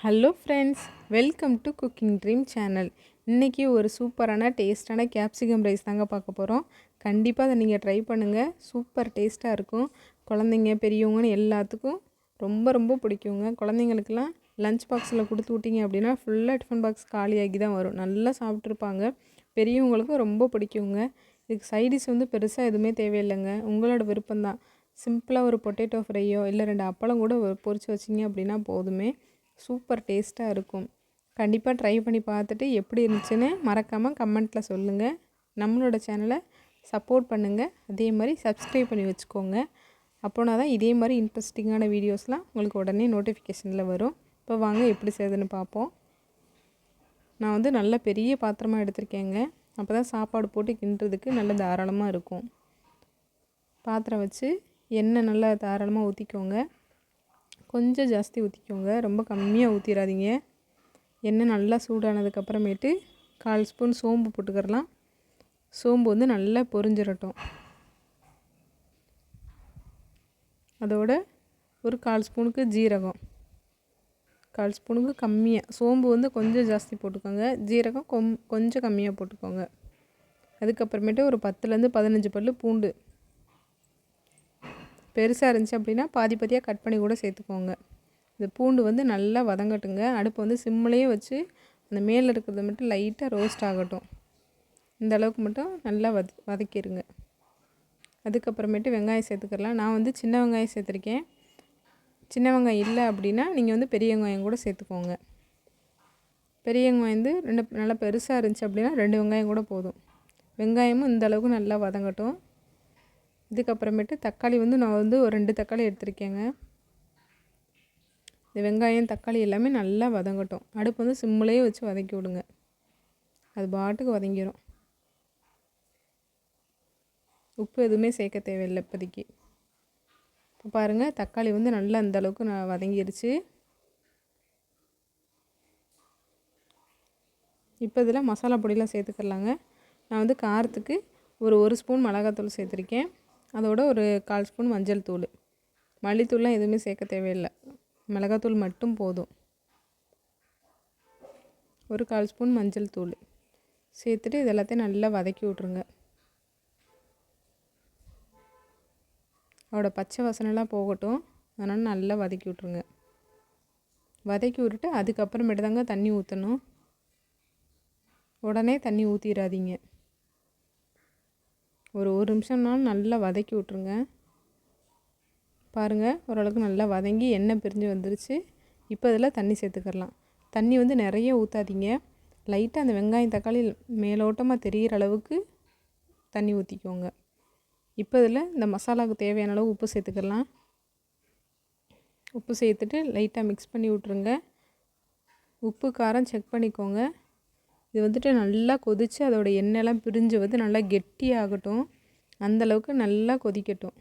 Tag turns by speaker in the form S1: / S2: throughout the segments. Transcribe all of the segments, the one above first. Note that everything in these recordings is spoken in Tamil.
S1: Hello friends, welcome to cooking dream channel. இன்றைக்கி ஒரு சூப்பரான டேஸ்ட்டான கேப்சிகம் ரைஸ் தாங்க பார்க்க போகிறோம். கண்டிப்பாக அதை நீங்கள் ட்ரை பண்ணுங்கள். சூப்பர் டேஸ்ட்டாக இருக்கும். குழந்தைங்க பெரியவங்கன்னு எல்லாத்துக்கும் ரொம்ப ரொம்ப பிடிக்குங்க. குழந்தைங்களுக்கெல்லாம் லஞ்ச் பாக்ஸில் கொடுத்து விட்டிங்க அப்படின்னா ஃபுல்லாக டிஃபன் பாக்ஸ் காலியாகி தான் வரும். நல்லா சாப்பிட்ருப்பாங்க. பெரியவங்களுக்கும் ரொம்ப பிடிக்குங்க. இதுக்கு சைடிஷ் பெருசாக எதுவுமே தேவையில்லைங்க. உங்களோட விருப்பம்தான். சிம்பிளாக ஒரு பொட்டேட்டோ ஃப்ரையோ இல்லை 2 அப்பளம் கூட பொரிச்சு வச்சிங்க அப்படின்னா போதுமே. சூப்பர் டேஸ்ட்டாக இருக்கும். கண்டிப்பாக ட்ரை பண்ணி பார்த்துட்டு எப்படி இருந்துச்சுன்னு மறக்காமல் கமெண்ட்டில் சொல்லுங்கள். நம்மளோட சேனலை சப்போர்ட் பண்ணுங்கள். அதே மாதிரி சப்ஸ்கிரைப் பண்ணி வச்சுக்கோங்க. அப்போனா தான் இதே மாதிரி இன்ட்ரெஸ்டிங்கான வீடியோஸ்லாம் உங்களுக்கு உடனே நோட்டிஃபிகேஷனில் வரும். இப்போ வாங்க எப்படி செய்யுதுன்னு பார்ப்போம். நான் நல்ல பெரிய பாத்திரமாக எடுத்திருக்கேங்க. அப்போ தான் சாப்பாடு போட்டு கிண்டுறதுக்கு நல்ல தாராளமாக இருக்கும். பாத்திரம் வச்சு எண்ணெய் நல்லா தாராளமாக ஊற்றிக்கோங்க. கொஞ்சம் ஜாஸ்தி ஊற்றிக்கோங்க, ரொம்ப கம்மியாக ஊற்றிடாதீங்க. எண்ணெய் நல்லா சூடானதுக்கப்புறமேட்டு 1/4 ஸ்பூன் சோம்பு போட்டுக்கிறலாம். சோம்பு நல்லா பொரிஞ்சிடட்டும். அதோட ஒரு 1/4 ஸ்பூனுக்கு ஜீரகம், 1/4 ஸ்பூனுக்கு கம்மியாக. சோம்பு கொஞ்சம் ஜாஸ்தி போட்டுக்கோங்க, ஜீரகம் கொஞ்சம் கம்மியாக போட்டுக்கோங்க. அதுக்கப்புறமேட்டு ஒரு 10லேருந்து 15 பல் பூண்டு. பெருசாக இருந்துச்சு அப்படின்னா பாதி பாதியாக கட் பண்ணி கூட சேர்த்துக்கோங்க. இந்த பூண்டு நல்லா வதங்கட்டுங்க. அடுப்பு சிம்மிலேயே வச்சு அந்த மேலே இருக்கிறது மட்டும் லைட்டாக ரோஸ்ட் ஆகட்டும். இந்த அளவுக்கு மட்டும் நல்லா வதக்கிடுங்க. அதுக்கப்புறமேட்டு வெங்காயம் சேர்த்துக்கலாம். நான் சின்ன வெங்காயம் சேர்த்துருக்கேன். சின்ன வெங்காயம் இல்லை அப்படின்னா நீங்கள் பெரிய வெங்காயம் கூட சேர்த்துக்கோங்க. பெரிய வெங்காயம் 2 நல்லா பெருசாக இருந்துச்சு அப்படின்னா 2 வெங்காயம் கூட போதும். வெங்காயமும் இந்த அளவுக்கு நல்லா வதங்கட்டும். இதுக்கப்புறமேட்டு தக்காளி நான் ஒரு 2 தக்காளி எடுத்திருக்கேங்க. இந்த வெங்காயம் தக்காளி எல்லாமே நல்லா வதங்கட்டும். அடுப்பு சிம்மிலேயே வச்சு வதக்கி விடுங்க. அது பாட்டுக்கு வதங்கிடும். உப்பு எதுவுமே சேர்க்க தேவையில்லை இப்போதைக்கு. இப்போ பாருங்கள், தக்காளி நல்லா அந்தளவுக்கு நான் வதங்கிடுச்சு. இப்போ இதில் மசாலா பொடியெலாம் சேர்த்துக்கலாங்க. நான் காரத்துக்கு ஒரு ஸ்பூன் மிளகாத்தூள் சேர்த்துருக்கேன். அதோட ஒரு 1/4 ஸ்பூன் மஞ்சள் தூள். மல்லித்தூள்லாம் எதுவுமே சேர்க்க தேவையில்லை, மிளகாத்தூள் மட்டும் போதும். ஒரு 1/4 ஸ்பூன் மஞ்சள் தூள் சேர்த்துட்டு இது எல்லாத்தையும் நல்லா வதக்கி விட்ருங்க. அதோட பச்சை வாசனைலாம் போகட்டும். அதனால் நல்லா வதக்கி விட்ருங்க. வதக்கி விட்டுட்டு அதுக்கப்புறமேட்டு தாங்க தண்ணி ஊற்றணும். உடனே தண்ணி ஊற்றிடாதீங்க. ஒரு நிமிஷம்னாலும் நல்லா வதக்கி விட்ருங்க. பாருங்கள், ஓரளவுக்கு நல்லா வதங்கி எண்ணெய் பிரிஞ்சு வந்துருச்சு. இப்போ இதில் தண்ணி சேர்த்துக்கலாம். தண்ணி நிறைய ஊற்றாதீங்க. லைட்டாக அந்த வெங்காயம் தக்காளி மேலோட்டமாக தெரிகிற அளவுக்கு தண்ணி ஊற்றிக்கோங்க. இப்போ இதில் இந்த மசாலாவுக்கு தேவையான அளவு உப்பு சேர்த்துக்கலாம். உப்பு சேர்த்துட்டு லைட்டாக மிக்ஸ் பண்ணி விட்ருங்க. உப்பு காரம் செக் பண்ணிக்கோங்க. இது நல்லா கொதித்து அதோடய எண்ணெய்லாம் பிரிஞ்சு நல்லா கெட்டியாகட்டும். அந்தளவுக்கு நல்லா கொதிக்கட்டும்.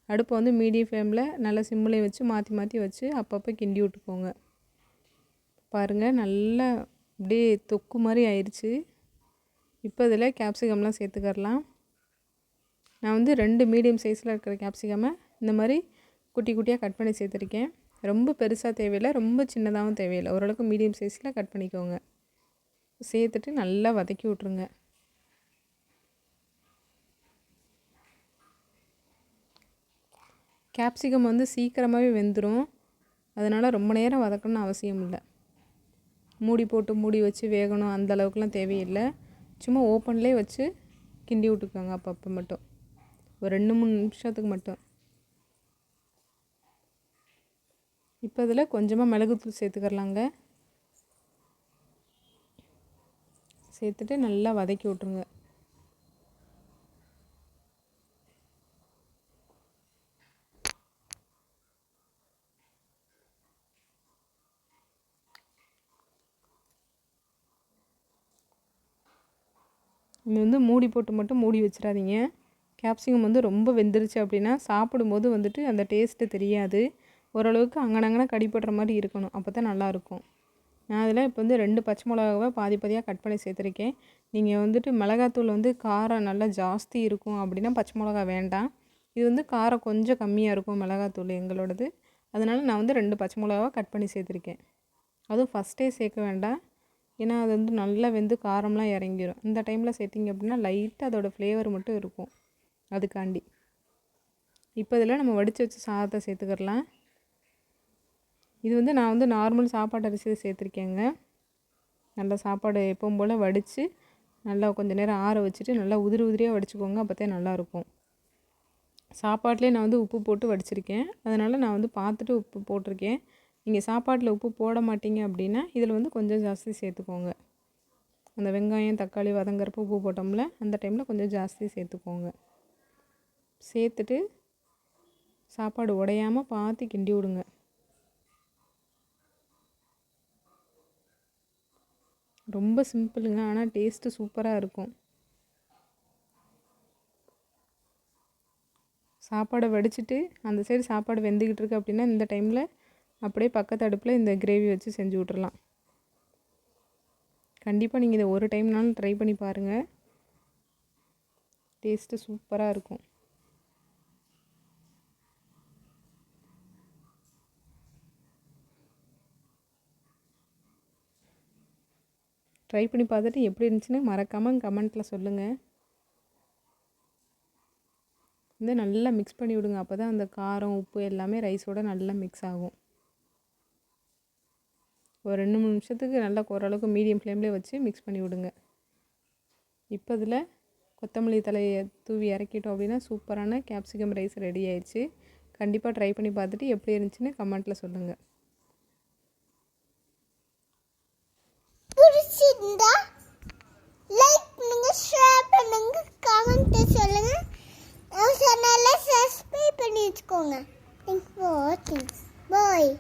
S1: அடுப்பை மீடியம் ஃப்ளேமில் நல்லா சிம்மில் வச்சு மாற்றி மாற்றி வச்சு அப்பப்போ கிண்டி விட்டுக்கோங்க. பாருங்கள், நல்லா அப்படியே தொக்கு மாதிரி ஆயிடுச்சு. இப்போ இதில் கேப்சிகம்லாம் சேர்த்துக்கரலாம். நான் 2 மீடியம் சைஸில் இருக்கிற கேப்சிகமை இந்த மாதிரி குட்டி குட்டியாக கட் பண்ணி சேர்த்துருக்கேன். ரொம்ப பெருசாக தேவையில்லை, ரொம்ப சின்னதாகவும் தேவையில்லை. ஓரளவுக்கு மீடியம் சைஸில் கட் பண்ணிக்கோங்க. சேர்த்துட்டு நல்லா வதக்கி விட்ருங்க. கேப்சிகம் சீக்கிரமாகவே வெந்துடும். அதனால் ரொம்ப நேரம் வதக்கணும்னு அவசியம் இல்லை. மூடி வச்சு வேகணும் அந்த அளவுக்குலாம் தேவையில்லை. சும்மா ஓப்பன்லேயே வச்சு கிண்டி விட்டுக்கோங்க. அப்பப்போ மட்டும் ஒரு 2-3 நிமிஷத்துக்கு மட்டும். இப்போ இதில் கொஞ்சமாக மிளகுத்தூள் சேர்த்துக்கரலாங்க. சேர்த்துட்டு நல்லா வதக்கி விட்ருங்க. இது மூடி போட்டு மட்டும் மூடி வச்சிடாதீங்க. கேப்சிகம் ரொம்ப வெந்துருச்சு அப்படின்னா சாப்பிடும்போது அந்த டேஸ்ட்டு தெரியாது. ஓரளவுக்கு அங்கனங்கன கடிப்படுற மாதிரி இருக்கணும். அப்போ தான் நல்லாயிருக்கும். நான் அதில் இப்போ 2 பச்சை மிளகாவை பாதி பாதியாக கட் பண்ணி சேர்த்துருக்கேன். நீங்கள் மிளகாத்தூள் காரம் நல்லா ஜாஸ்தி இருக்கும் அப்படின்னா பச்சை மிளகா வேண்டாம். இது காரம் கொஞ்சம் கம்மியாக இருக்கும் மிளகாத்தூள் எங்களோடது. அதனால் நான் 2 பச்சை மிளகாவை கட் பண்ணி சேர்த்துருக்கேன். அதுவும் ஃபஸ்ட்டே சேர்க்க வேண்டாம், ஏன்னா அது வந்து நல்லா வெந்து காரம்லாம் இறங்கிடும். இந்த டைமில் சேர்த்திங்க அப்படின்னா லைட்டாக அதோடய ஃப்ளேவர் மட்டும் இருக்கும், அதுக்காண்டி. இப்போ இதில் நம்ம வடித்து வச்ச சாதத்தை சேர்த்துக்கிடலாம். இது வந்து நான் வந்து நார்மல் சாப்பாடு அரிசி சேர்த்துருக்கேங்க. நல்லா சாப்பாடு எப்பவும் போல் வடித்து நல்லா கொஞ்சம் நேரம் ஆற வச்சுட்டு நல்லா உதிரி உதிரியாக வடிச்சுக்கோங்க, அப்போத்தே நல்லாயிருக்கும். சாப்பாட்டிலே நான் வந்து உப்பு போட்டு வடிச்சிருக்கேன், அதனால் நான் வந்து பார்த்துட்டு உப்பு போட்டிருக்கேன். நீங்கள் சாப்பாட்டில் உப்பு போட மாட்டீங்க அப்படின்னா இதில் வந்து கொஞ்சம் ஜாஸ்தி சேர்த்துக்கோங்க. அந்த வெங்காயம் தக்காளி வதங்குறப்போ உப்பு போட்டோம்ல, அந்த டைமில் கொஞ்சம் ஜாஸ்தி சேர்த்துக்கோங்க. சேர்த்துட்டு சாப்பாடு உடையாமல் பார்த்து கிண்டி விடுங்க. ரொம்ப சிம்பிளுங்க, ஆனால் டேஸ்ட்டு சூப்பராக இருக்கும். சாப்பாடை வடிச்சிட்டு அந்த சைடு சாப்பாடு வெந்துக்கிட்டு இருக்கு அப்படின்னா இந்த டைமில் அப்படியே பக்கத்து அடுப்பில் இந்த கிரேவி வச்சு செஞ்சு விட்றலாம். கண்டிப்பாக நீங்கள் இதை ஒரு டைம்னாலும் ட்ரை பண்ணி பாருங்கள், டேஸ்ட்டு சூப்பராக இருக்கும். ட்ரை பண்ணி பார்த்துட்டு எப்படி இருந்துச்சுன்னு மறக்காமல் கமெண்ட்டில் சொல்லுங்கள். வந்து நல்லா மிக்ஸ் பண்ணி விடுங்க, அப்போ தான் அந்த காரம் உப்பு எல்லாமே ரைஸோடு நல்லா மிக்ஸ் ஆகும். ஒரு 2-3 நிமிஷத்துக்கு நல்லா ஓரளவுக்கு மீடியம் ஃப்ளேம்லேயே வச்சு மிக்ஸ் பண்ணி விடுங்க. இப்போ இதில் கொத்தமல்லி தலையை தூவி இறக்கிட்டோம் அப்படின்னா சூப்பரான கேப்சிகம் ரைஸ் ரெடி ஆயிடுச்சு. கண்டிப்பாக ட்ரை பண்ணி பார்த்துட்டு எப்படி இருந்துச்சுன்னு கமெண்ட்டில் சொல்லுங்கள்.
S2: பிடிச்சிருந்தா லைக் பண்ணுங்க, ஷேர் பண்ணுங்க, கமெண்ட் சொல்லுங்க, சேனலை சப்ஸ்கிரைப் பண்ணி வச்சுக்கோங்க. தேங்க்ஸ் ஃபார் வாட்சிங். பாய்.